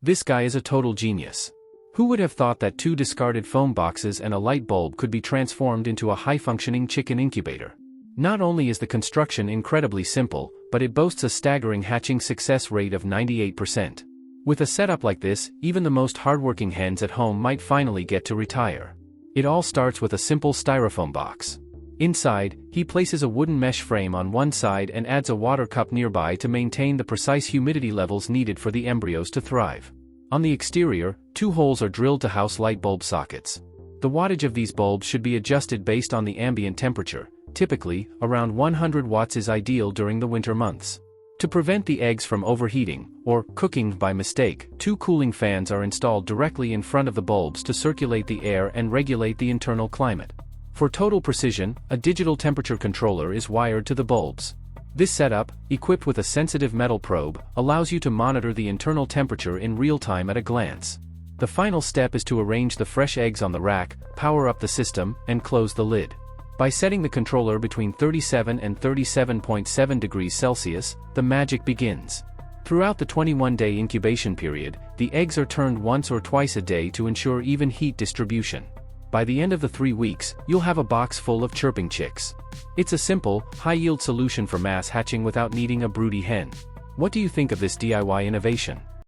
This guy is a total genius. Who would have thought that 2 discarded foam boxes and a light bulb could be transformed into a high-functioning chicken incubator? Not only is the construction incredibly simple, but it boasts a staggering hatching success rate of 98%. With a setup like this, even the most hardworking hens at home might finally get to retire. It all starts with a simple styrofoam box. Inside, he places a wooden mesh frame on one side and adds a water cup nearby to maintain the precise humidity levels needed for the embryos to thrive. On the exterior, 2 holes are drilled to house light bulb sockets. The wattage of these bulbs should be adjusted based on the ambient temperature. Typically, around 100 watts is ideal during the winter months. To prevent the eggs from overheating, or cooking by mistake, 2 cooling fans are installed directly in front of the bulbs to circulate the air and regulate the internal climate. For total precision, a digital temperature controller is wired to the bulbs. This setup, equipped with a sensitive metal probe, allows you to monitor the internal temperature in real time at a glance. The final step is to arrange the fresh eggs on the rack, power up the system, and close the lid. By setting the controller between 37 and 37.7 degrees Celsius, the magic begins. Throughout the 21-day incubation period, the eggs are turned once or twice a day to ensure even heat distribution. By the end of the 3 weeks, you'll have a box full of chirping chicks. It's a simple, high-yield solution for mass hatching without needing a broody hen. What do you think of this DIY innovation?